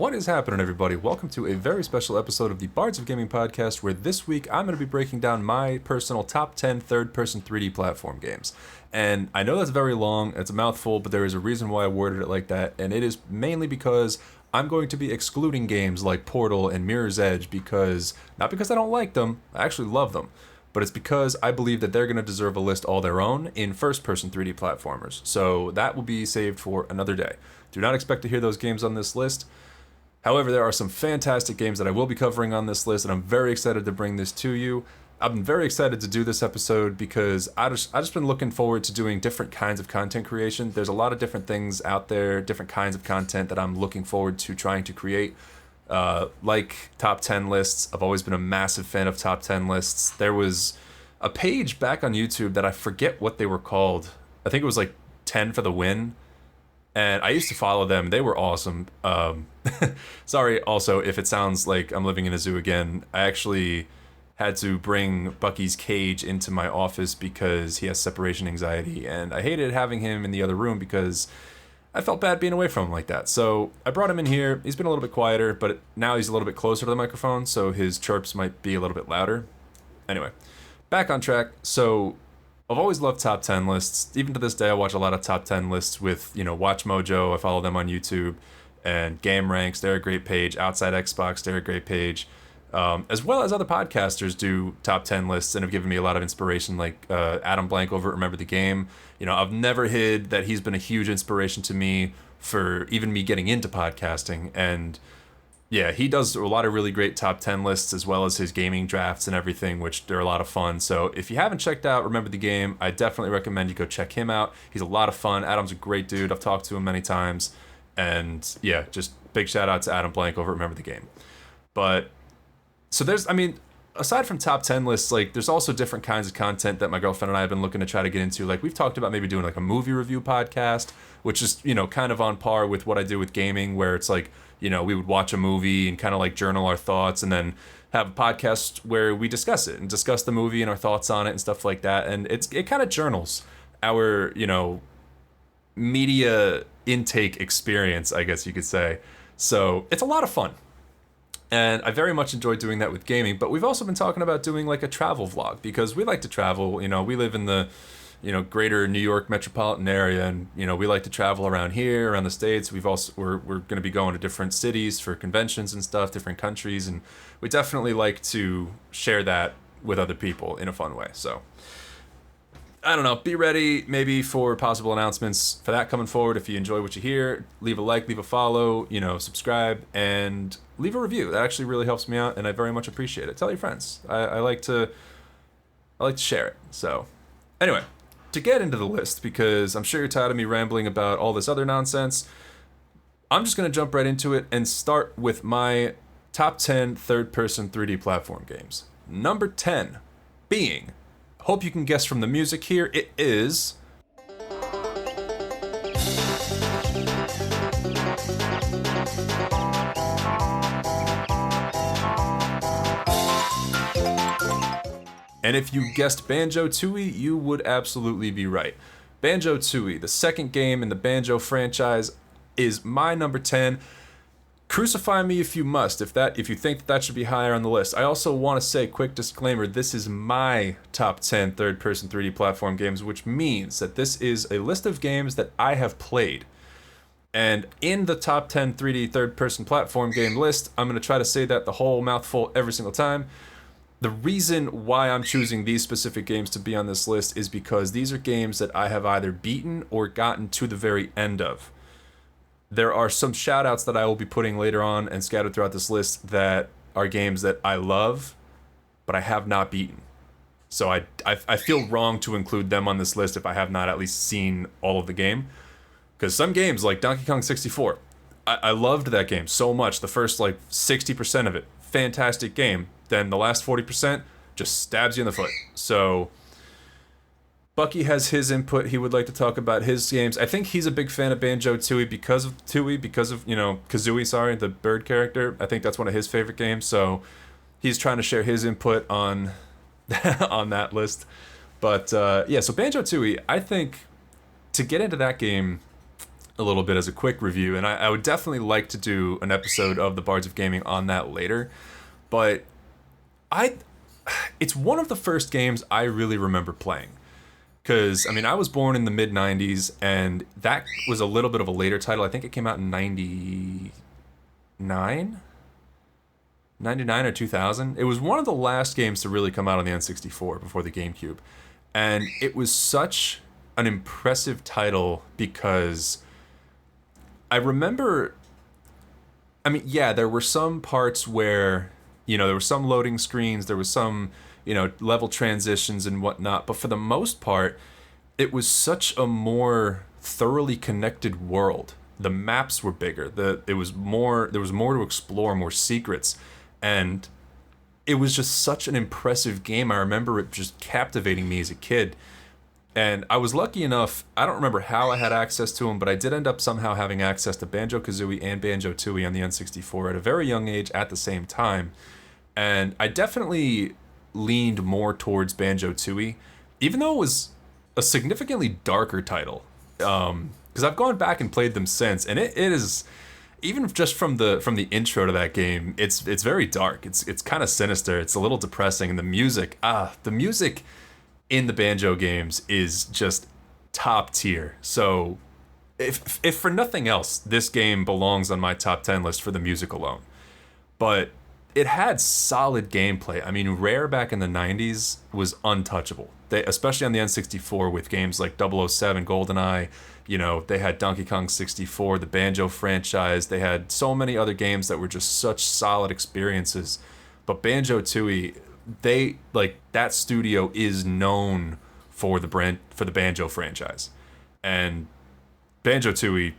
What is happening, everybody? Welcome to a very special episode of the Bards of Gaming podcast, where this week I'm going to be breaking down my personal top 10 third-person 3D platform games. And I know that's very long, it's a mouthful, but there is a reason why I worded it like that, and it is mainly because I'm going to be excluding games like Portal and Mirror's Edge not because I don't like them, I actually love them, but it's because I believe that they're going to deserve a list all their own in first-person 3D platformers. So that will be saved for another day. Do not expect to hear those games on this list. However, there are some fantastic games that I will be covering on this list, and I'm very excited to bring this to you. I've been very excited to do this episode because I just been looking forward to doing different kinds of content creation. There's a lot of different things out there, different kinds of content that I'm looking forward to trying to create. Like top 10 lists. I've always been a massive fan of top 10 lists. There was a page back on YouTube that I forget what they were called. I think it was like 10 for the win. And I used to follow them. They were awesome. Sorry, also, if it sounds like I'm living in a zoo again. I actually had to bring Bucky's cage into my office because he has separation anxiety. And I hated having him in the other room because I felt bad being away from him like that. So I brought him in here. He's been a little bit quieter, but now he's a little bit closer to the microphone, so his chirps might be a little bit louder. Anyway, back on track. So I've always loved top 10 lists. Even to this day, I watch a lot of top 10 lists with, Watch Mojo. I follow them on YouTube. And Game Ranks, they're a great page. Outside Xbox, they're a great page. As well as other podcasters do top 10 lists and have given me a lot of inspiration, like Adam Blank over at Remember the Game. I've never hid that he's been a huge inspiration to me for even me getting into podcasting. And yeah, he does a lot of really great top 10 lists as well as his gaming drafts and everything, which they're a lot of fun. So if you haven't checked out Remember the Game, I definitely recommend you go check him out. He's a lot of fun. Adam's a great dude. I've talked to him many times. And yeah, just big shout out to Adam Blank over at Remember the Game. But so aside from top 10 lists, like there's also different kinds of content that my girlfriend and I have been looking to try to get into. Like we've talked about maybe doing like a movie review podcast, which is, kind of on par with what I do with gaming, where it's like, we would watch a movie and kind of like journal our thoughts and then have a podcast where we discuss it and discuss the movie and our thoughts on it and stuff like that. And it kind of journals our, media intake experience, I guess you could say. So it's a lot of fun. And I very much enjoy doing that with gaming, but we've also been talking about doing like a travel vlog because we like to travel. We live in the, greater New York metropolitan area, and, we like to travel around here, around the States. We're going to be going to different cities for conventions and stuff, different countries, and we definitely like to share that with other people in a fun way. So I don't know, be ready maybe for possible announcements for that coming forward. If you enjoy what you hear, leave a like, leave a follow, subscribe, and leave a review. That actually really helps me out, and I very much appreciate it. Tell your friends. I like to share it. So anyway, to get into the list, because I'm sure you're tired of me rambling about all this other nonsense, I'm just going to jump right into it and start with my top 10 third-person 3D platform games. Number 10 being, hope you can guess from the music here, it is and if you guessed Banjo-Tooie, you would absolutely be right. Banjo-Tooie, the second game in the Banjo franchise, is my number 10. Crucify me if you must, if you think that should be higher on the list. I also want to say, quick disclaimer, this is my top 10 third-person 3D platform games, which means that this is a list of games that I have played. And in the top 10 3D third-person platform game list, I'm going to try to say that the whole mouthful every single time. The reason why I'm choosing these specific games to be on this list is because these are games that I have either beaten or gotten to the very end of. There are some shoutouts that I will be putting later on and scattered throughout this list that are games that I love, but I have not beaten. So I feel wrong to include them on this list if I have not at least seen all of the game. Because some games, like Donkey Kong 64, I loved that game so much. The first, 60% of it, fantastic game. Then the last 40% just stabs you in the foot. So Bucky has his input. He would like to talk about his games. I think he's a big fan of Banjo-Tooie because of Kazooie, the bird character. I think that's one of his favorite games. So he's trying to share his input on on that list. But so Banjo-Tooie, I think to get into that game, a little bit as a quick review, and I would definitely like to do an episode of the Bards of Gaming on that later. But I, it's one of the first games I really remember playing. Because, I mean, I was born in the mid 90s, and that was a little bit of a later title. I think it came out in 99? 99 or 2000. It was one of the last games to really come out on the N64 before the GameCube. And it was such an impressive title because I remember, I mean, yeah, there were some parts where, there were some loading screens, there was some, level transitions and whatnot, but for the most part, it was such a more thoroughly connected world. The maps were bigger. There was more to explore, more secrets, and it was just such an impressive game. I remember it just captivating me as a kid. And I was lucky enough, I don't remember how I had access to them, but I did end up somehow having access to Banjo-Kazooie and Banjo-Tooie on the N64 at a very young age at the same time. And I definitely leaned more towards Banjo-Tooie, even though it was a significantly darker title. Because I've gone back and played them since, and it is, even just from the intro to that game, it's very dark. It's kind of sinister. It's a little depressing, and the music in the Banjo games is just top tier. So if for nothing else, this game belongs on my top 10 list for the music alone. But it had solid gameplay. I mean, Rare back in the 90s was untouchable. They, especially on the N64 with games like 007, GoldenEye, they had Donkey Kong 64, the Banjo franchise. They had so many other games that were just such solid experiences. But Banjo-Tooie, that studio is known for the Banjo franchise, and Banjo-Tooie,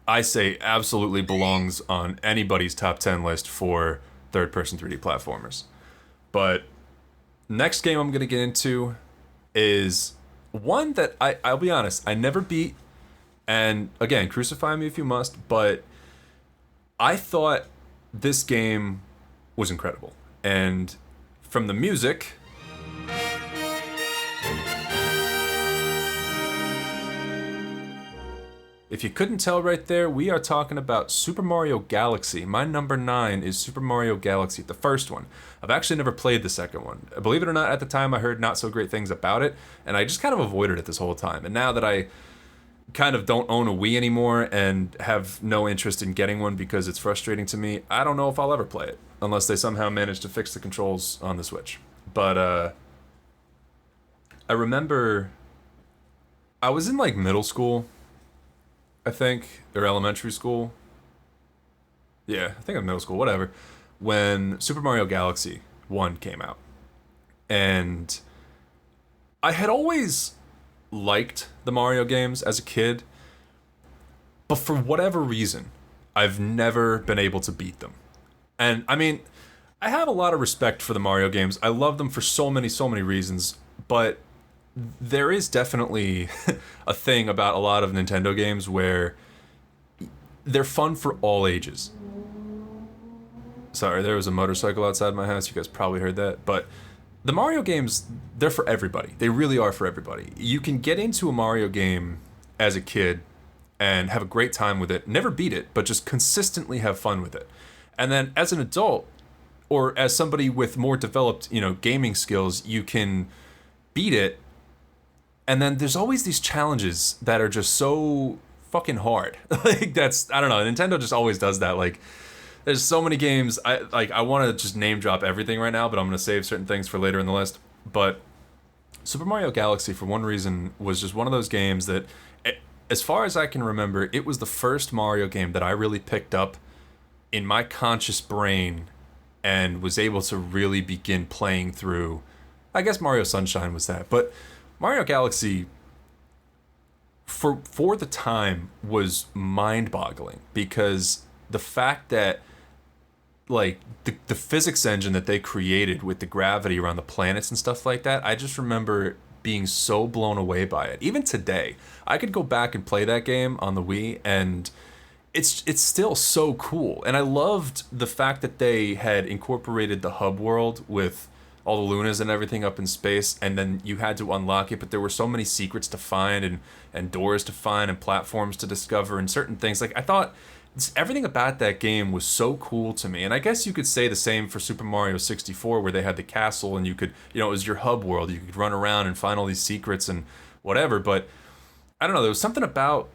I say, absolutely belongs on anybody's top 10 list for third-person 3D platformers. But next game I'm gonna get into is one that I'll be honest, I never beat, and again, crucify me if you must, but I thought this game was incredible. And from the music, if you couldn't tell right there, we are talking about Super Mario Galaxy. My number 9 is Super Mario Galaxy, the first one. I've actually never played the second one. Believe it or not, at the time I heard not so great things about it, and I just kind of avoided it this whole time. And now that I kind of don't own a Wii anymore and have no interest in getting one because it's frustrating to me, I don't know if I'll ever play it, unless they somehow manage to fix the controls on the Switch. But I remember I was in middle school, I think, or elementary school. Yeah, I think I'm middle school, whatever, when Super Mario Galaxy 1 came out. And I had always liked the Mario games as a kid, but for whatever reason, I've never been able to beat them. And I mean, I have a lot of respect for the Mario games. I love them for so many reasons, but there is definitely a thing about a lot of Nintendo games where they're fun for all ages. Sorry, there was a motorcycle outside my house. You guys probably heard that. But the Mario games, they're for everybody. They really are for everybody. You can get into a Mario game as a kid and have a great time with it. Never beat it, but just consistently have fun with it. And then as an adult, or as somebody with more developed, gaming skills, you can beat it. And then there's always these challenges that are just so fucking hard. I don't know, Nintendo just always does that. There's so many games, I want to just name drop everything right now, but I'm going to save certain things for later in the list. But Super Mario Galaxy, for one reason, was just one of those games that, as far as I can remember, it was the first Mario game that I really picked up in my conscious brain and was able to really begin playing through. I guess Mario Sunshine was that, but Mario Galaxy, for the time, was mind-boggling, because the fact that the physics engine that they created with the gravity around the planets and stuff like that, I just remember being so blown away by it. Even today, I could go back and play that game on the Wii, and it's still so cool. And I loved the fact that they had incorporated the hub world with all the lunas and everything up in space, and then you had to unlock it, but there were so many secrets to find and doors to find and platforms to discover and certain things. Like, I thought everything about that game was so cool to me. And I guess you could say the same for Super Mario 64, where they had the castle and you could, it was your hub world. You could run around and find all these secrets and whatever. But I don't know, there was something about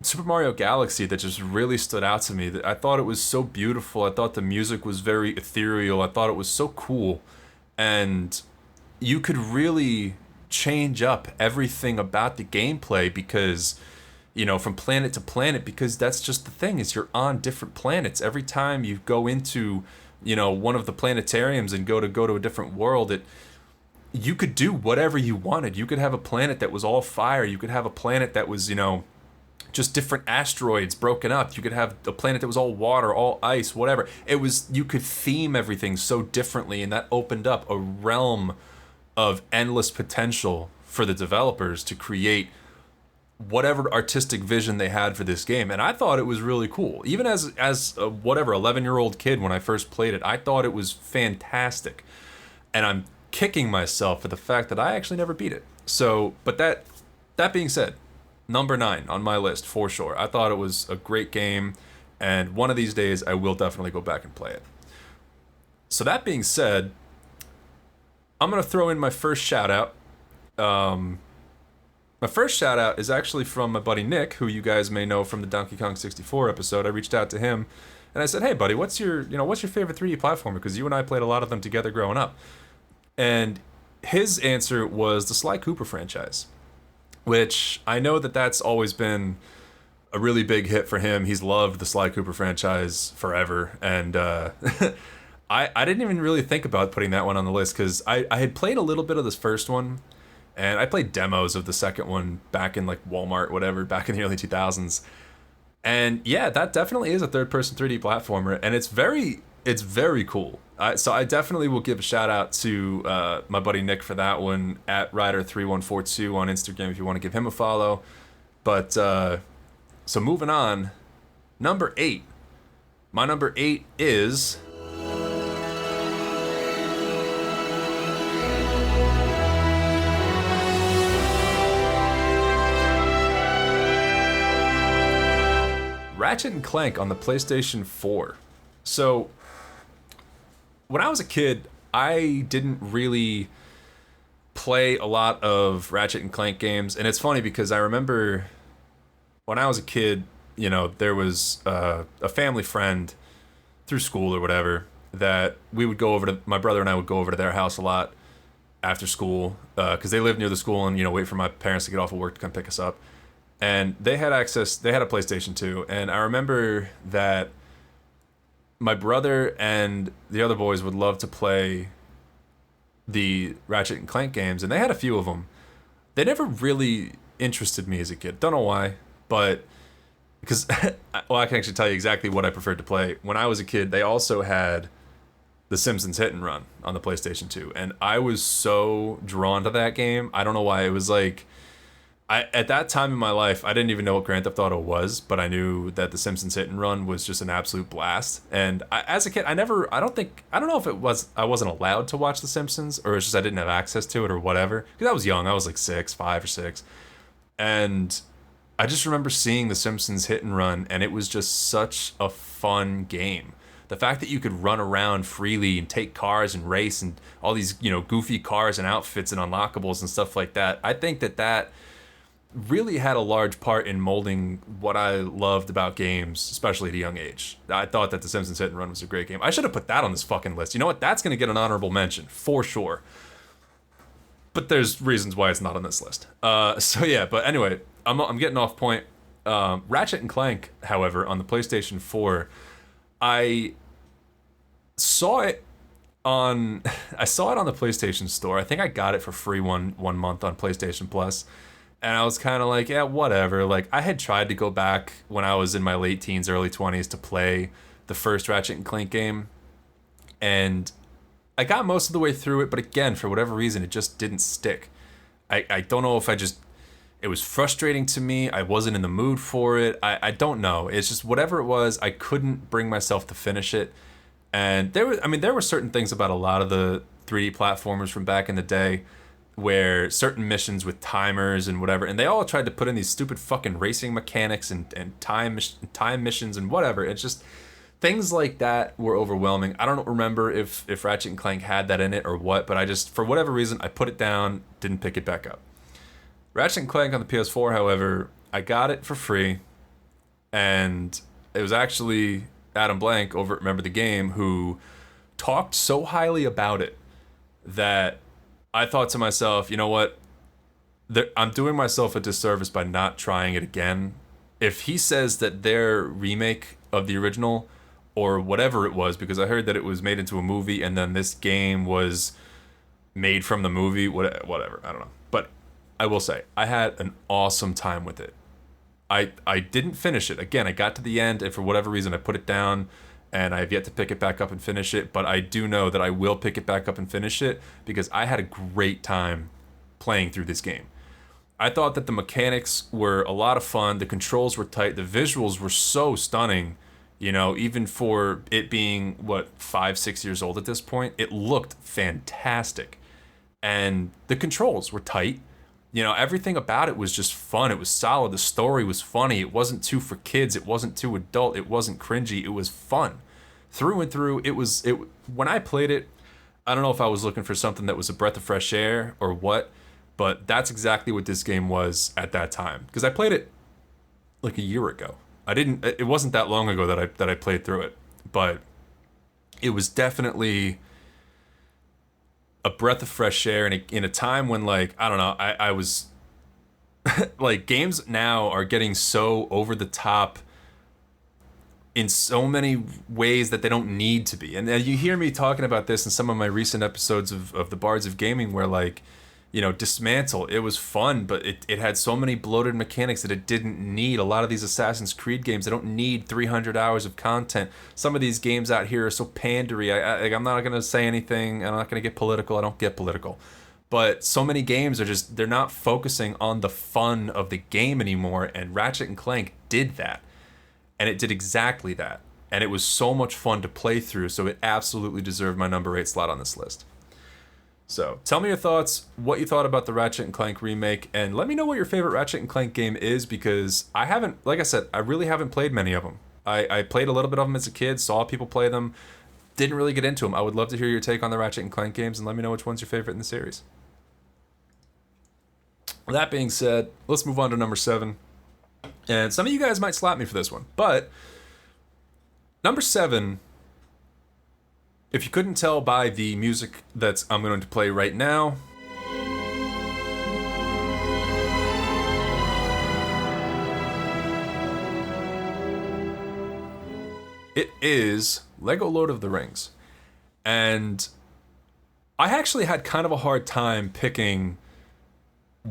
Super Mario Galaxy that just really stood out to me. That I thought it was so beautiful. I thought the music was very ethereal. I thought it was so cool. And you could really change up everything about the gameplay because, from planet to planet, because that's just the thing, is you're on different planets. Every time you go into, one of the planetariums and go to a different world, you could do whatever you wanted. You could have a planet that was all fire. You could have a planet that was, just different asteroids broken up. You could have a planet that was all water, all ice, whatever. You could theme everything so differently, and that opened up a realm of endless potential for the developers to create whatever artistic vision they had for this game. And I thought it was really cool. Even as a 11-year-old kid when I first played it, I thought it was fantastic. And I'm kicking myself for the fact that I actually never beat it. So, but that being said, number 9 on my list for sure. I thought it was a great game, and one of these days I will definitely go back and play it. So that being said, I'm going to throw in my first shout out. My first shout out is actually from my buddy Nick, who you guys may know from the Donkey Kong 64 episode. I reached out to him and I said, "Hey buddy, what's your favorite 3D platformer? Because you and I played a lot of them together growing up." And his answer was the Sly Cooper franchise, which I know that's always been a really big hit for him. He's loved the Sly Cooper franchise forever, and I didn't even really think about putting that one on the list because I had played a little bit of this first one. And I played demos of the second one back in like Walmart, whatever, back in the early 2000s. And yeah, that definitely is a third-person 3D platformer, and it's very cool. So I definitely will give a shout out to my buddy Nick for that one, at Ryder3142 on Instagram if you want to give him a follow. But so moving on, number 8. My number 8 is Ratchet and Clank on the PlayStation 4. So, when I was a kid, I didn't really play a lot of Ratchet and Clank games, and it's funny because I remember when I was a kid, there was a family friend through school or whatever that we would go over to, my brother and I would go over to their house a lot after school, because they lived near the school and, wait for my parents to get off of work to come pick us up. And they had a PlayStation 2, and I remember that my brother and the other boys would love to play the Ratchet and Clank games, and they had a few of them. They never really interested me as a kid. Don't know why, but because, well, I can actually tell you exactly what I preferred to play. When I was a kid, they also had The Simpsons Hit and Run on the PlayStation 2, and I was so drawn to that game. I don't know why. It was like, at that time in my life, I didn't even know what Grand Theft Auto was, but I knew that The Simpsons Hit and Run was just an absolute blast. And as a kid, I don't know if it was, I wasn't allowed to watch The Simpsons, or it's just I didn't have access to it or whatever. Because I was young, I was like 5 or 6. And I just remember seeing The Simpsons Hit and Run, and it was just such a fun game. The fact that you could run around freely and take cars and race and all these, goofy cars and outfits and unlockables and stuff like that, I think that really had a large part in molding what I loved about games, especially at a young age. I thought that The Simpsons Hit and Run was a great game. I should have put that on this fucking list. You know what? That's going to get an honorable mention, for sure. But there's reasons why it's not on this list. So yeah, but anyway, I'm getting off point. Ratchet and Clank, however, on the PlayStation 4, I saw it on the PlayStation Store. I think I got it for free one month on PlayStation Plus. And I was kind of like, yeah, whatever. Like, I had tried to go back when I was in my late teens, early 20s to play the first Ratchet and Clank game. And I got most of the way through it, but again, for whatever reason, it just didn't stick. I don't know if it was frustrating to me. I wasn't in the mood for it. I don't know. It's just whatever it was, I couldn't bring myself to finish it. And there were certain things about a lot of the 3D platformers from back in the day, where certain missions with timers and whatever, and they all tried to put in these stupid fucking racing mechanics and time missions and whatever. It's just things like that were overwhelming. I don't remember if Ratchet and Clank had that in it or what, but I just, for whatever reason, I put it down, didn't pick it back up. Ratchet and Clank on the PS4, however, I got it for free, and it was actually Adam Blank over at Remember the Game who talked so highly about it that I thought to myself, you know what? I'm doing myself a disservice by not trying it again. If he says that their remake of the original, or whatever it was, because I heard that it was made into a movie and then this game was made from the movie, whatever, I don't know. But I will say, I had an awesome time with it. I didn't finish it. Again, I got to the end, and for whatever reason, I put it down, and I have yet to pick it back up and finish it, but I do know that I will pick it back up and finish it, because I had a great time playing through this game. I thought that the mechanics were a lot of fun, the controls were tight, the visuals were so stunning. You know, even for it being, 5-6 years old at this point, it looked fantastic. And the controls were tight. You know, everything about it was just fun. It was solid. The story was funny. It wasn't too for kids. It wasn't too adult. It wasn't cringy. It was fun. Through and through, when I played it, I don't know if I was looking for something that was a breath of fresh air or what, but that's exactly what this game was at that time. Because I played it like a year ago. It wasn't that long ago that I played through it, but it was definitely a breath of fresh air in a time when, like, I don't know, I was like, games now are getting so over the top in so many ways that they don't need to be. And you hear me talking about this in some of my recent episodes of the Bards of Gaming, where, like, you know, Dismantle, it was fun, but it had so many bloated mechanics that it didn't need. A lot of these Assassin's Creed games, they don't need 300 hours of content. Some of these games out here are so pandery. I'm not going to say anything. I'm not going to get political. I don't get political. But so many games are just, they're not focusing on the fun of the game anymore, and Ratchet and Clank did that. And it did exactly that. And it was so much fun to play through, so it absolutely deserved my number 8 slot on this list. So, tell me your thoughts, what you thought about the Ratchet and Clank remake, and let me know what your favorite Ratchet and Clank game is, because I haven't, like I said, I really haven't played many of them. I played a little bit of them as a kid, saw people play them, didn't really get into them. I would love to hear your take on the Ratchet and Clank games, and let me know which one's your favorite in the series. That being said, let's move on to number 7. And some of you guys might slap me for this one, but number 7... if you couldn't tell by the music that I'm going to play right now, it is Lego Lord of the Rings. And I actually had kind of a hard time picking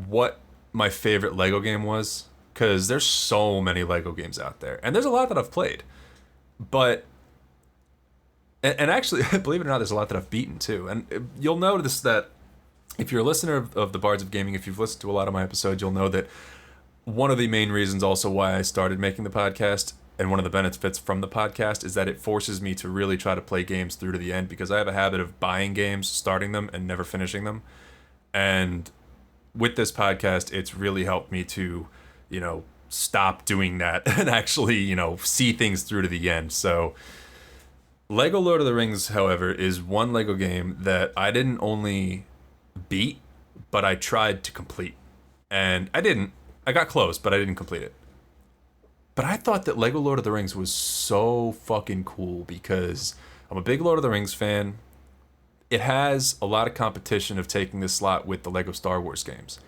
what my favorite Lego game was, because there's so many Lego games out there, and there's a lot that I've played. But And actually, believe it or not, there's a lot that I've beaten too. And you'll notice that if you're a listener of the Bards of Gaming, if you've listened to a lot of my episodes, you'll know that one of the main reasons also why I started making the podcast, and one of the benefits from the podcast, is that it forces me to really try to play games through to the end, because I have a habit of buying games, starting them, and never finishing them. And with this podcast, it's really helped me to, you know, stop doing that and actually, you know, see things through to the end. So Lego Lord of the Rings, however, is one Lego game that I didn't only beat, but I tried to complete. And I didn't. I got close, but I didn't complete it. But I thought that Lego Lord of the Rings was so fucking cool, because I'm a big Lord of the Rings fan. It has a lot of competition of taking this slot with the Lego Star Wars games.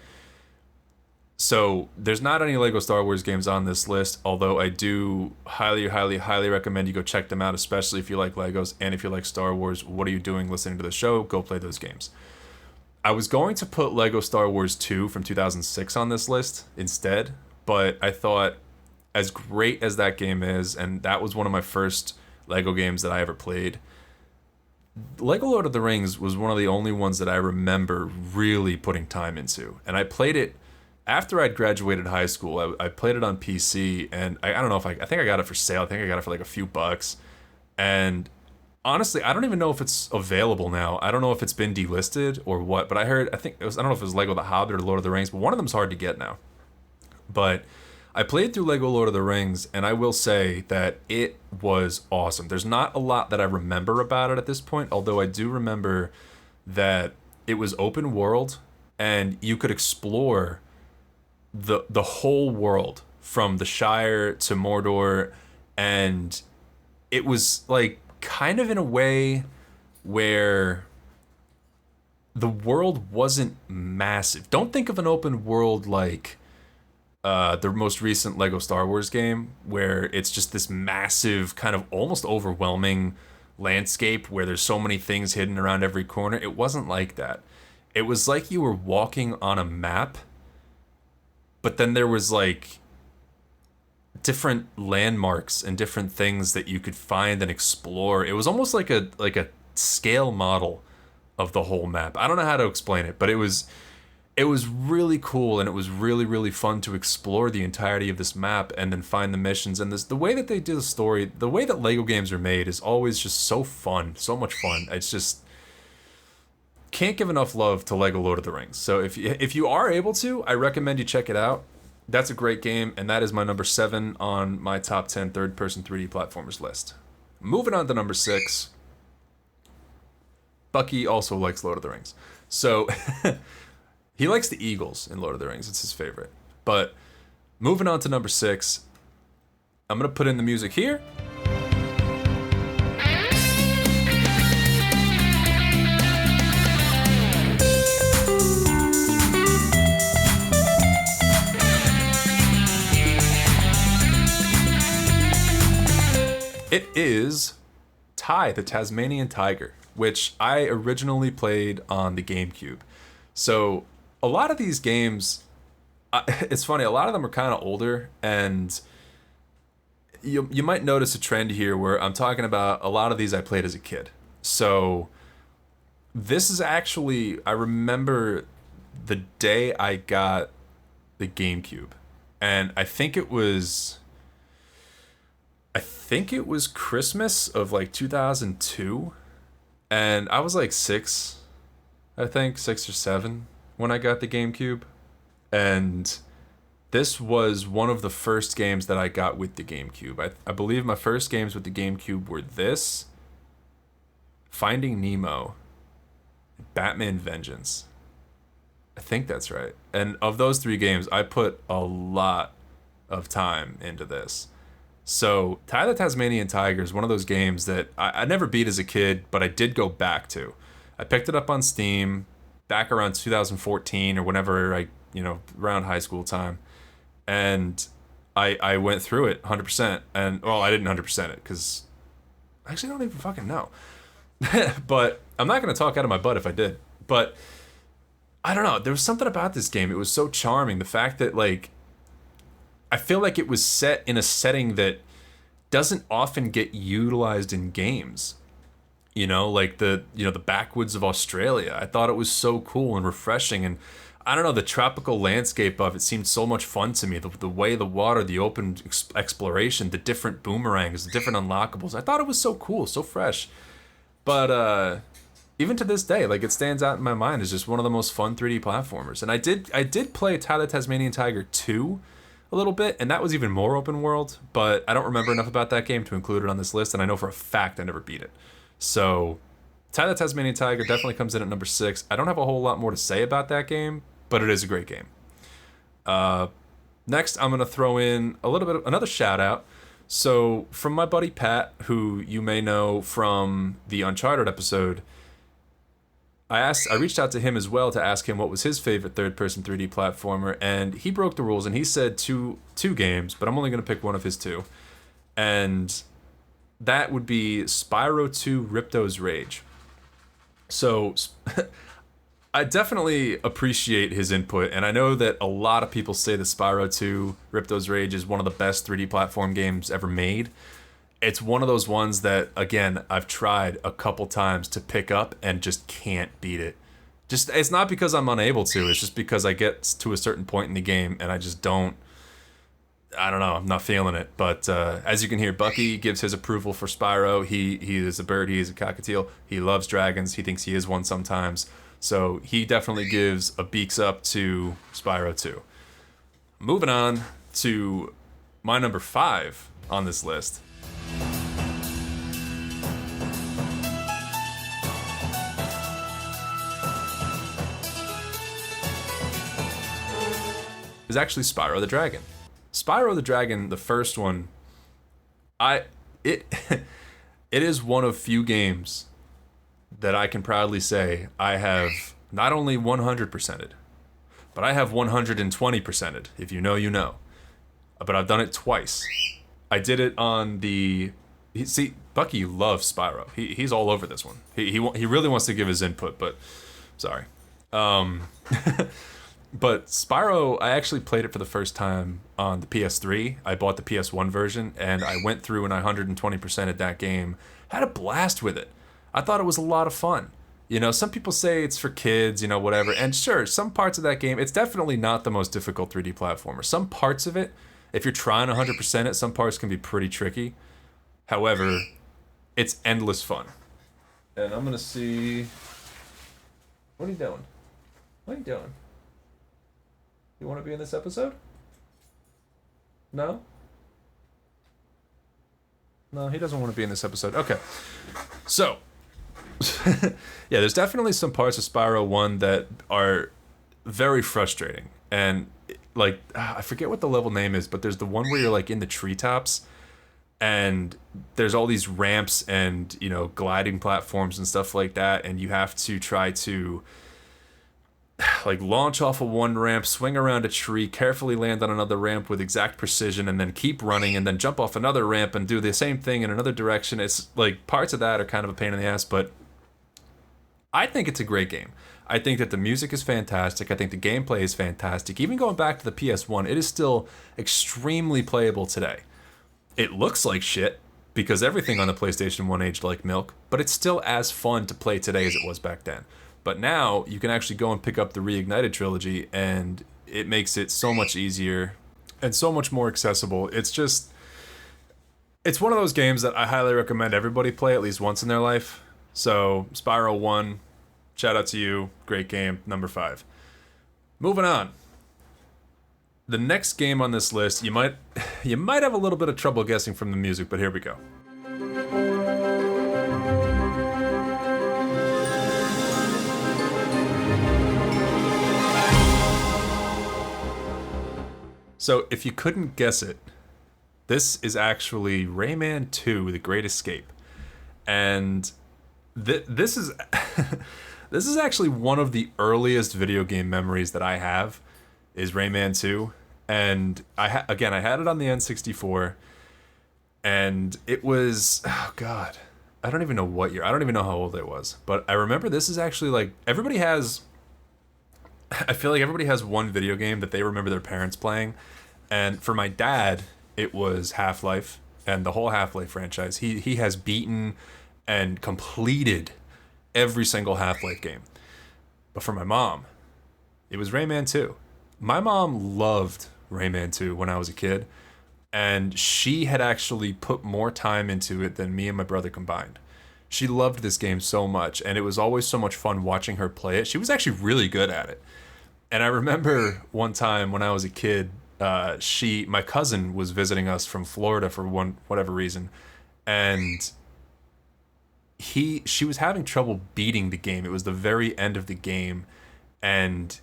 So there's not any Lego Star Wars games on this list, although I do highly, highly, highly recommend you go check them out, especially if you like Legos and if you like Star Wars. What are you doing listening to the show? Go play those games. I was going to put Lego Star Wars 2 from 2006 on this list instead, but I thought, as great as that game is, and that was one of my first Lego games that I ever played, Lego Lord of the Rings was one of the only ones that I remember really putting time into. And I played it after I'd graduated high school. I played it on PC, and I don't know if I think I got it for sale. I think I got it for like a few bucks. And honestly, I don't even know if it's available now. I don't know if it's been delisted or what, but I think it was, I don't know if it was Lego The Hobbit or Lord of the Rings, but one of them's hard to get now. But I played through Lego Lord of the Rings, and I will say that it was awesome. There's not a lot that I remember about it at this point, although I do remember that it was open world, and you could explore the whole world from the Shire to Mordor, and it was like kind of in a way where the world wasn't massive. Don't think of an open world like the most recent Lego Star Wars game, where it's just this massive, kind of almost overwhelming landscape where there's so many things hidden around every corner. It wasn't like that. It was like you were walking on a map, but then there was like different landmarks and different things that you could find and explore. It was almost like a scale model of the whole map. I don't know how to explain it, but it was really cool, and it was really, really fun to explore the entirety of this map and then find the missions. And the way that they do the story, the way that Lego games are made is always just so fun, so much fun. It's just can't give enough love to Lego Lord of the Rings. So if you are able to, I recommend you check it out. That's a great game, and that is my number 7 on my top 10 third-person 3D platformers list. Moving on to number 6. Bucky also likes Lord of the Rings. So he likes the Eagles in Lord of the Rings. It's his favorite. But moving on to number 6, I'm going to put in the music here. It is Ty, the Tasmanian Tiger, which I originally played on the GameCube. So a lot of these games, it's funny, a lot of them are kind of older, and you might notice a trend here where I'm talking about a lot of these I played as a kid. So this is actually, I remember the day I got the GameCube, and I think it was Christmas of like 2002, and I was like 6 or 7 when I got the GameCube, and this was one of the first games that I got with the GameCube. I believe my first games with the GameCube were this, Finding Nemo, Batman Vengeance. I think that's right. And of those 3 games, I put a lot of time into this. So, Ty the Tasmanian Tiger is one of those games that I never beat as a kid, but I did go back to. I picked it up on Steam back around 2014 or whenever around high school time. And I went through it 100%. And, well, I didn't 100% it because I actually don't even fucking know. But I'm not going to talk out of my butt if I did. But I don't know. There was something about this game. It was so charming. The fact that, like, I feel like it was set in a setting that doesn't often get utilized in games. Like the backwoods of Australia. I thought it was so cool and refreshing, and I don't know, the tropical landscape of it seemed so much fun to me. The way the water, the open exploration, the different boomerangs, the different unlockables. I thought it was so cool, so fresh. But even to this day, like, it stands out in my mind as just one of the most fun 3D platformers. And I did play Ty the Tasmanian Tiger 2 a little bit, and that was even more open world, but I don't remember enough about that game to include it on this list, and I know for a fact I never beat it. So Ty the Tasmanian Tiger definitely comes in at number 6. I don't have a whole lot more to say about that game, but it is a great game. Next, I'm going to throw in a little bit of another shout out. So from my buddy Pat, who you may know from the Uncharted episode, I reached out to him as well to ask him what was his favorite third-person 3D platformer, and he broke the rules, and he said two games, but I'm only going to pick one of his 2. And that would be Spyro 2 Ripto's Rage. So I definitely appreciate his input, and I know that a lot of people say that Spyro 2 Ripto's Rage is one of the best 3D platform games ever made. It's one of those ones that, again, I've tried a couple times to pick up and just can't beat it. It's not because I'm unable to, it's just because I get to a certain point in the game and I just don't... I don't know. I'm not feeling it. But as you can hear, Bucky gives his approval for Spyro. He is a bird. He is a cockatiel. He loves dragons. He thinks he is one sometimes. So he definitely gives a beaks up to Spyro 2. Moving on to my number 5 on this list. Is actually Spyro the Dragon. Spyro the Dragon, the first one, it is one of few games that I can proudly say I have not only 100%ed, but I have 120%ed. If you know, you know. But I've done it twice. I did it on the... See, Bucky loves Spyro. He's all over this one. He really wants to give his input, but... Sorry. But Spyro, I actually played it for the first time on the PS3. I bought the PS1 version, and I went through and I 120%ed that game. Had a blast with it. I thought it was a lot of fun. You know, some people say it's for kids, you know, whatever. And sure, some parts of that game, it's definitely not the most difficult 3D platformer. Some parts of it, if you're trying 100% it, some parts can be pretty tricky. However, it's endless fun. And I'm going to see... What are you doing? What are you doing? You want to be in this episode? No? No, he doesn't want to be in this episode. Okay. So, yeah, there's definitely some parts of Spyro 1 that are very frustrating. And, like, I forget what the level name is, but there's the one where you're, like, in the treetops, and there's all these ramps and, you know, gliding platforms and stuff like that, and you have to try to... like launch off of one ramp, swing around a tree, carefully land on another ramp with exact precision, and then keep running, and then jump off another ramp and do the same thing in another direction. It's like parts of that are kind of a pain in the ass, but I think it's a great game. I think that the music is fantastic. I think the gameplay is fantastic. Even going back to the PS1, it is still extremely playable today. It looks like shit because everything on the PlayStation 1 aged like milk, but it's still as fun to play today as it was back then. But now you can actually go and pick up the Reignited trilogy, and it makes it so much easier and so much more accessible. It's one of those games that I highly recommend everybody play at least once in their life. So Spyro 1, shout out to you, great game, number 5. Moving on. The next game on this list, you might have a little bit of trouble guessing from the music, but here we go. So, if you couldn't guess it, this is actually Rayman 2: The Great Escape. And this is this is actually one of the earliest video game memories that I have, is Rayman 2. And I had it on the N64, and it was, oh god, I don't even know what year. I don't even know how old it was. But I remember this is actually like, I feel like everybody has one video game that they remember their parents playing. And for my dad, it was Half-Life and the whole Half-Life franchise. He has beaten and completed every single Half-Life game. But for my mom, it was Rayman 2. My mom loved Rayman 2 when I was a kid, and she had actually put more time into it than me and my brother combined. She loved this game so much, and it was always so much fun watching her play it. She was actually really good at it. And I remember one time when I was a kid, my cousin was visiting us from Florida for whatever reason, and she was having trouble beating the game. It was the very end of the game, and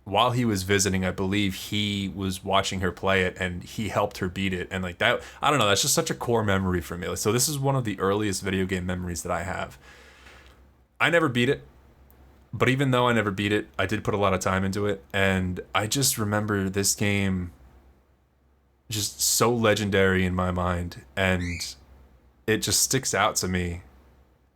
while he was visiting, I believe he was watching her play it, and he helped her beat it. And like that, I don't know, that's just such a core memory for me. So this is one of the earliest video game memories that I have. I never beat it, but even though I never beat it, I did put a lot of time into it, and I just remember this game just so legendary in my mind, and it just sticks out to me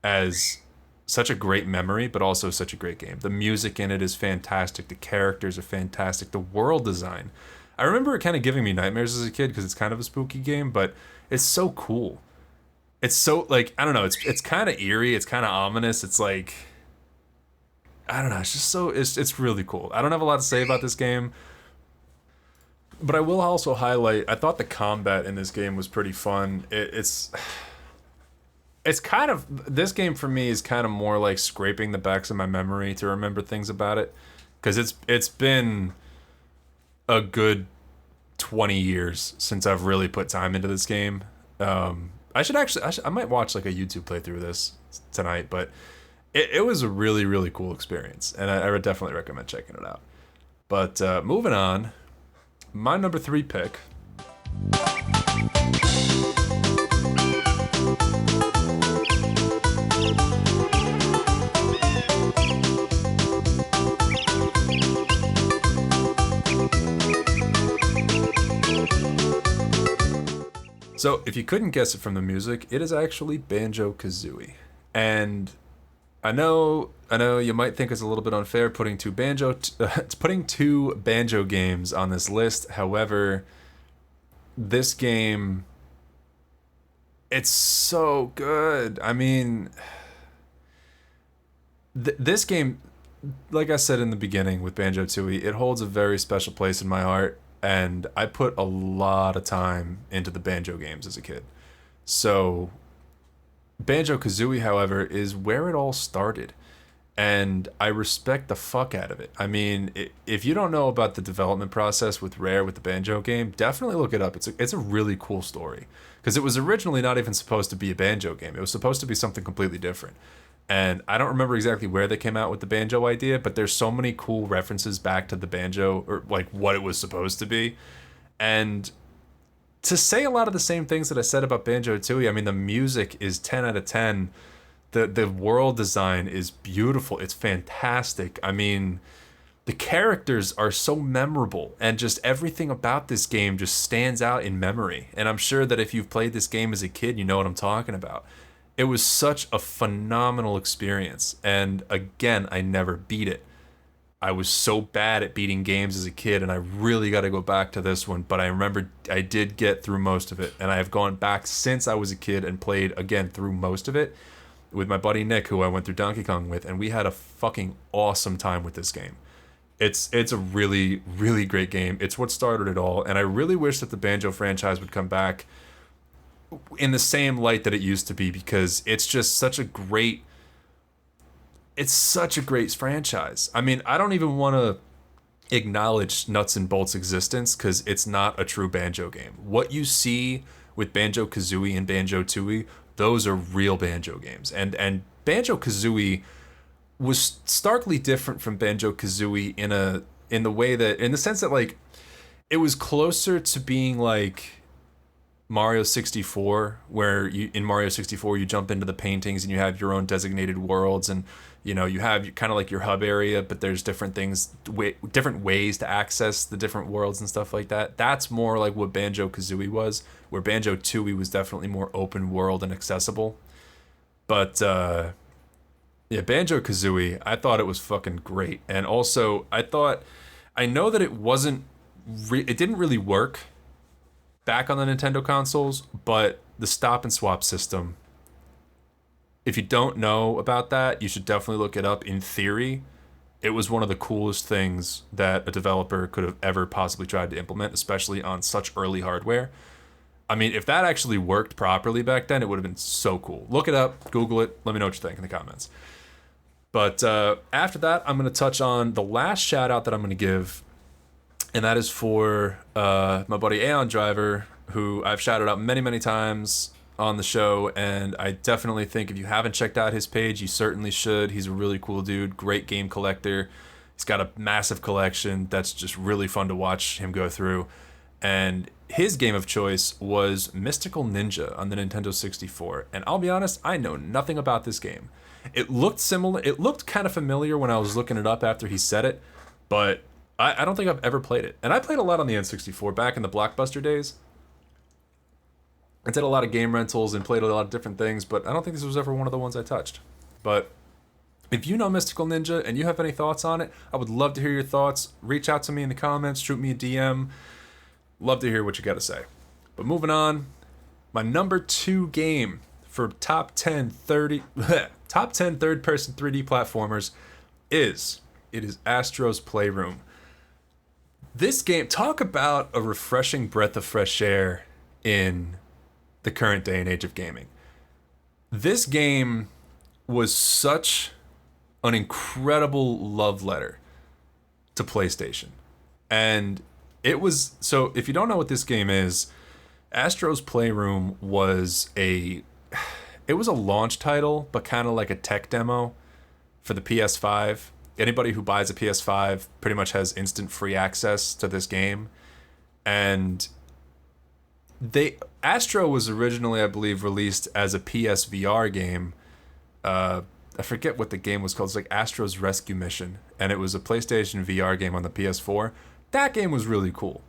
as such a great memory, but also such a great game. The music in it is fantastic. The characters are fantastic. The world design. I remember it kind of giving me nightmares as a kid because it's kind of a spooky game, but it's so cool. It's so, like, I don't know, it's kind of eerie. It's kind of ominous. It's like, I don't know. It's just so, it's really cool. I don't have a lot to say about this game. But I will also highlight, I thought the combat in this game was pretty fun. It's kind of, this game for me is kind of more like scraping the backs of my memory to remember things about it, because it's been a good 20 years since I've really put time into this game. I might watch like a YouTube playthrough of this tonight, but it was a really, really cool experience, and I would definitely recommend checking it out. But moving on, my number 3 pick. So, if you couldn't guess it from the music, it is actually Banjo-Kazooie. And I know you might think it's a little bit unfair putting two banjo games on this list. However, this game, it's so good. I mean, this game, like I said in the beginning with Banjo-Tooie, it holds a very special place in my heart. And I put a lot of time into the banjo games as a kid. So, Banjo-Kazooie, however, is where it all started. And I respect the fuck out of it. I mean, if you don't know about the development process with Rare with the banjo game, definitely look it up. It's a really cool story. Because it was originally not even supposed to be a banjo game. It was supposed to be something completely different. And I don't remember exactly where they came out with the banjo idea, but there's so many cool references back to the banjo, or like what it was supposed to be. And to say a lot of the same things that I said about Banjo-Tooie, I mean, the music is 10 out of 10. The world design is beautiful. It's fantastic. I mean, the characters are so memorable, and just everything about this game just stands out in memory. And I'm sure that if you've played this game as a kid, you know what I'm talking about. It was such a phenomenal experience, and again, I never beat it. I was so bad at beating games as a kid, and I really got to go back to this one, but I remember I did get through most of it, and I have gone back since I was a kid and played again through most of it with my buddy Nick, who I went through Donkey Kong with, and we had a fucking awesome time with this game. It's a really, really great game. It's what started it all, and I really wish that the Banjo franchise would come back in the same light that it used to be, because it's just such a great franchise. I mean, I don't even want to acknowledge Nuts and Bolts' existence because it's not a true banjo game. What you see with Banjo-Kazooie and Banjo-Tooie, those are real banjo games. And Banjo-Kazooie was starkly different from Banjo-Kazooie in the sense that, like, it was closer to being like Mario 64, where in Mario 64 you jump into the paintings and you have your own designated worlds, and you know, you have kind of like your hub area, but there's different things, different ways to access the different worlds and stuff like that. That's more like what Banjo-Kazooie was, where Banjo-Tooie was definitely more open world and accessible. But yeah, Banjo-Kazooie, I thought it was fucking great. And also, I know that it didn't really work back on the Nintendo consoles, but the stop and swap system, if you don't know about that, you should definitely look it up. In theory, it was one of the coolest things that a developer could have ever possibly tried to implement, especially on such early hardware. I mean, if that actually worked properly back then, it would have been so cool. Look it up, Google it, let me know what you think in the comments. But after that, I'm going to touch on the last shout out that I'm going to give, and that is for my buddy Aeon Driver, who I've shouted out many, many times on the show, and I definitely think if you haven't checked out his page, you certainly should. He's a really cool dude, great game collector. He's got a massive collection that's just really fun to watch him go through. And his game of choice was Mystical Ninja on the Nintendo 64. And I'll be honest, I know nothing about this game. It looked similar. It looked kind of familiar when I was looking it up after he said it, but I don't think I've ever played it. And I played a lot on the N64 back in the Blockbuster days. I did a lot of game rentals and played a lot of different things, but I don't think this was ever one of the ones I touched. But if you know Mystical Ninja and you have any thoughts on it, I would love to hear your thoughts. Reach out to me in the comments, shoot me a DM. Love to hear what you got to say. But moving on, my number 2 game for top 10 third-person 3D platformers is Astro's Playroom. This game, talk about a refreshing breath of fresh air in the current day and age of gaming. This game was such an incredible love letter to PlayStation. And it was, so if you don't know what this game is, Astro's Playroom it was a launch title, but kind of like a tech demo for the PS5. Anybody who buys a PS5 pretty much has instant free access to this game. And Astro was originally, I believe, released as a PSVR game. I forget what the game was called. It's like Astro's Rescue Mission, and it was a PlayStation VR game on the PS4. That game was really cool.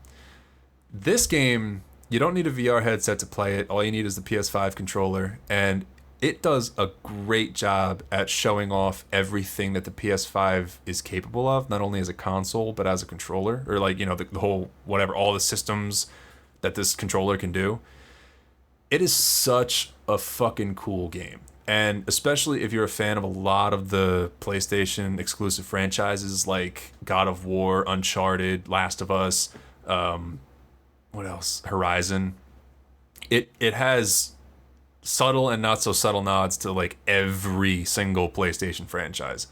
This game, you don't need a VR headset to play it. All you need is the PS5 controller, and it does a great job at showing off everything that the PS5 is capable of, not only as a console, but as a controller, or like, the whole, whatever, all the systems that this controller can do. It is such a fucking cool game. And especially if you're a fan of a lot of the PlayStation exclusive franchises like God of War, Uncharted, Last of Us, what else? Horizon. It has subtle and not so subtle nods to like every single PlayStation franchise.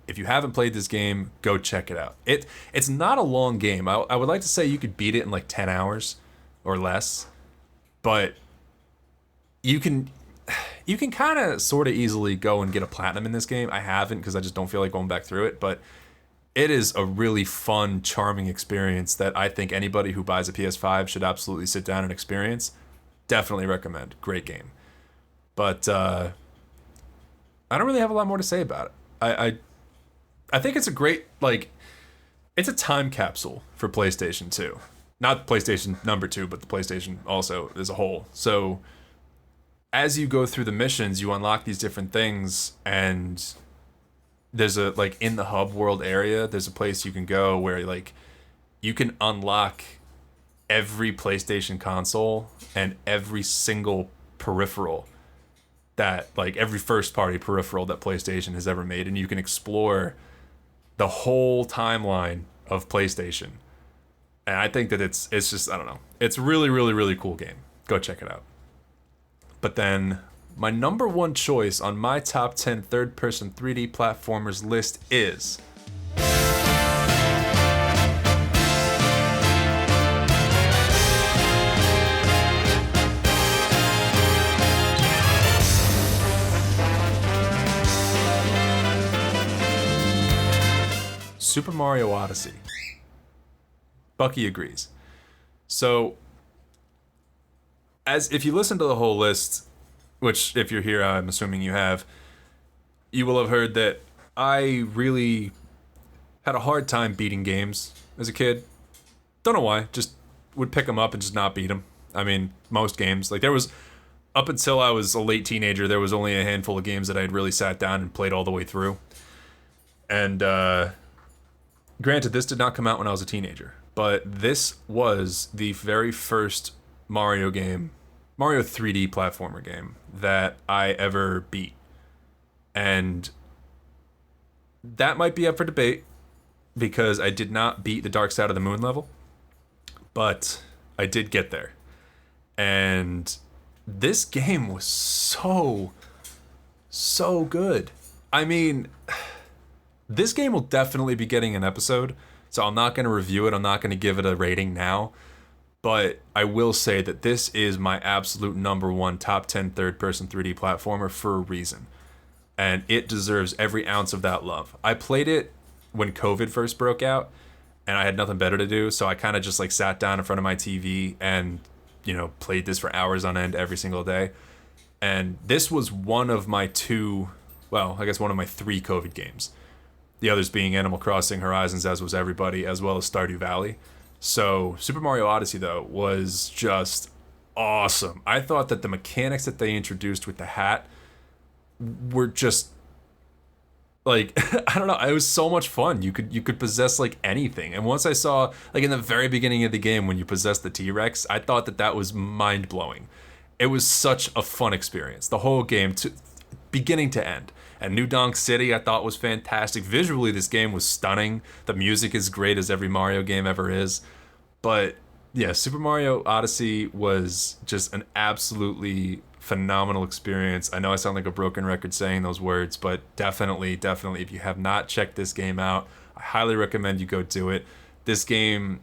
If you haven't played this game, go check it out. It's not a long game. I would like to say you could beat it in like 10 hours or less, but you can kind of sort of easily go and get a platinum in this game. I haven't because I just don't feel like going back through it, but it is a really fun, charming experience that I think anybody who buys a PS5 should absolutely sit down and experience. Definitely recommend. Great game. But I don't really have a lot more to say about it. I think it's a great, like, it's a time capsule for PlayStation 2. Not PlayStation number 2, but the PlayStation also as a whole. So as you go through the missions, you unlock these different things, and there's a, like, in the hub world area, there's a place you can go where, like, you can unlock every PlayStation console and every single peripheral that, like, every first party peripheral that PlayStation has ever made, and you can explore the whole timeline of PlayStation. And I think that it's just, I don't know, it's really, really, really cool game. Go check it out. But then my number one choice on my top 10 third-person 3D platformers list is Super Mario Odyssey. Bucky agrees. So, if you listen to the whole list, which if you're here, I'm assuming you have, you will have heard that I really had a hard time beating games as a kid. Don't know why, just would pick them up and just not beat them. I mean, most games. Like, there was, up until I was a late teenager, there was only a handful of games that I had really sat down and played all the way through. And, granted, this did not come out when I was a teenager, but this was the very first Mario 3D platformer game that I ever beat. And that might be up for debate because I did not beat the Dark Side of the Moon level, but I did get there. And this game was so good. I mean, this game will definitely be getting an episode, so I'm not going to review it. I'm not going to give it a rating now. But I will say that this is my absolute number one top 10 third-person 3D platformer for a reason. And it deserves every ounce of that love. I played it when COVID first broke out, and I had nothing better to do, so I kind of just like sat down in front of my TV and, played this for hours on end every single day. And this was one of my one of my 3 COVID games. The others being Animal Crossing, Horizons, as was everybody, as well as Stardew Valley. So Super Mario Odyssey, though, was just awesome. I thought that the mechanics that they introduced with the hat were just, like, I don't know, it was so much fun. You could possess, like, anything. And once I saw, like, in the very beginning of the game when you possess the T-Rex, I thought that was mind-blowing. It was such a fun experience. The whole game, beginning to end. And New Donk City I thought was fantastic. Visually, this game was stunning. The music is great as every Mario game ever is. But yeah, Super Mario Odyssey was just an absolutely phenomenal experience. I know I sound like a broken record saying those words, but definitely, if you have not checked this game out, I highly recommend you go do it. This game,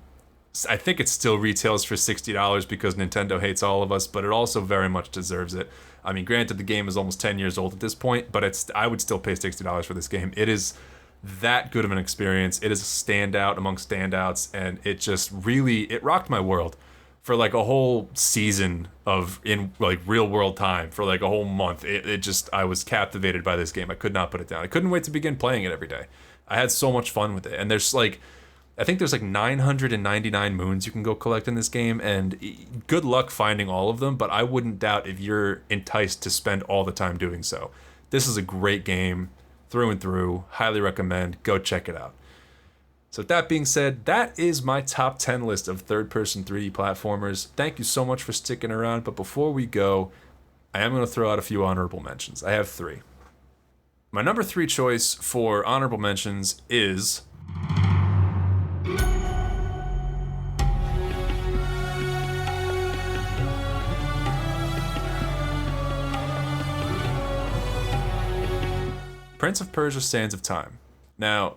I think it still retails for $60 because Nintendo hates all of us, but it also very much deserves it. I mean, granted, the game is almost 10 years old at this point, but I would still pay $60 for this game. It is that good of an experience. It is a standout among standouts, and it rocked my world for like a whole season in like real world time, for like a whole month. I was captivated by this game. I could not put it down. I couldn't wait to begin playing it every day. I had so much fun with it. And I think there's like 999 moons you can go collect in this game, and good luck finding all of them, but I wouldn't doubt if you're enticed to spend all the time doing so. This is a great game through and through. Highly recommend. Go check it out. So with that being said, that is my top 10 list of third-person 3D platformers. Thank you so much for sticking around, but before we go, I am going to throw out a few honorable mentions. I have 3. My number 3 choice for honorable mentions is Prince of Persia: Sands of Time. Now,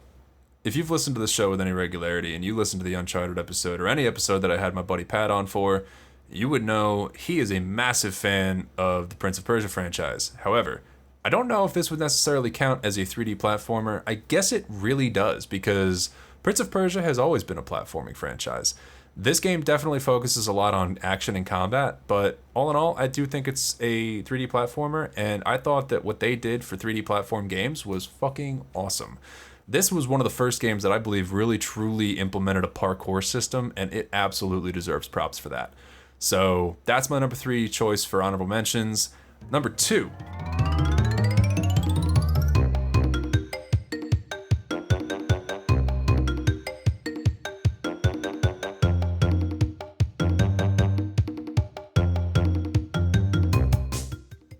if you've listened to the show with any regularity and you listened to the Uncharted episode or any episode that I had my buddy Pat on for, you would know he is a massive fan of the Prince of Persia franchise. However, I don't know if this would necessarily count as a 3D platformer. I guess it really does, because Prince of Persia has always been a platforming franchise. This game definitely focuses a lot on action and combat, but all in all, I do think it's a 3D platformer, and I thought that what they did for 3D platform games was fucking awesome. This was one of the first games that I believe really truly implemented a parkour system, and it absolutely deserves props for that. So that's my number 3 choice for honorable mentions. Number 2.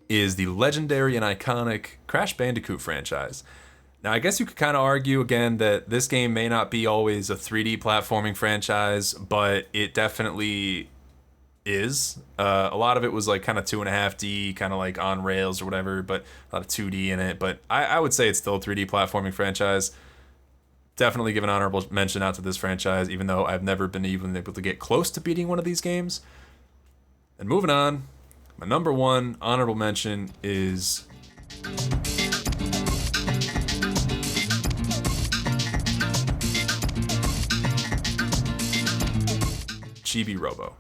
Is the legendary and iconic Crash Bandicoot franchise. Now, I guess you could kind of argue again that this game may not be always a 3D platforming franchise, but it definitely is. A lot of it was like kind of 2.5D, kind of like on rails or whatever, but a lot of 2D in it. But I would say it's still a 3D platforming franchise. Definitely give an honorable mention out to this franchise, even though I've never been even able to get close to beating one of these games. And moving on, my number 1 honorable mention is Chibi Robo.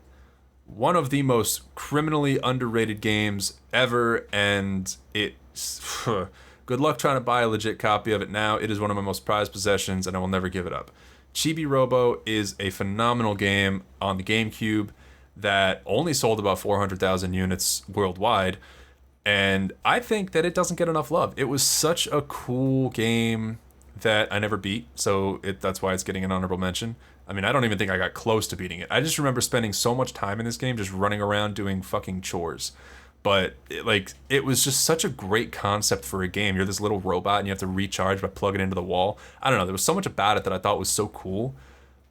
One of the most criminally underrated games ever, and it's good luck trying to buy a legit copy of it now. It is one of my most prized possessions, and I will never give it up. Chibi Robo is a phenomenal game on the GameCube that only sold about 400,000 units worldwide, and I think that it doesn't get enough love. It was such a cool game that I never beat, so that's why it's getting an honorable mention. I mean, I don't even think I got close to beating it. I just remember spending so much time in this game just running around doing fucking chores. But it was just such a great concept for a game. You're this little robot and you have to recharge by plugging into the wall. I don't know, there was so much about it that I thought was so cool.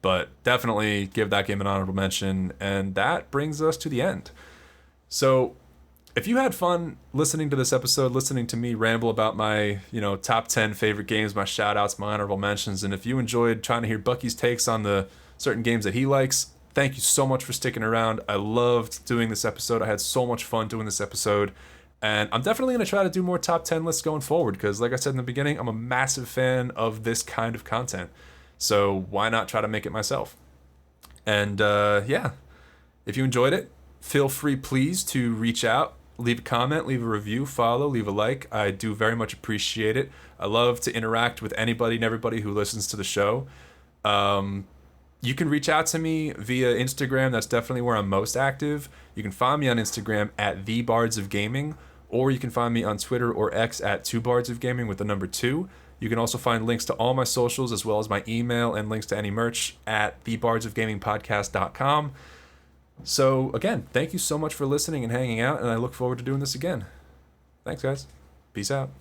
But definitely give that game an honorable mention. And that brings us to the end. So if you had fun listening to this episode, listening to me ramble about my, top 10 favorite games, my shout outs, my honorable mentions, and if you enjoyed trying to hear Bucky's takes on the certain games that he likes, thank you so much for sticking around. I loved doing this episode. I had so much fun doing this episode. And I'm definitely going to try to do more top 10 lists going forward because, like I said in the beginning, I'm a massive fan of this kind of content. So why not try to make it myself? And if you enjoyed it, feel free, please, to reach out, leave a comment, leave a review, follow, leave a like. I do very much appreciate it. I love to interact with anybody and everybody who listens to the show. You can reach out to me via Instagram. That's definitely where I'm most active. You can find me on Instagram at @TheBardsOfGaming, or you can find me on Twitter or X at 2BardsOfGaming with the number 2. You can also find links to all my socials as well as my email and links to any merch at thebardsofgamingpodcast.com. So again, thank you so much for listening and hanging out, and I look forward to doing this again. Thanks, guys. Peace out.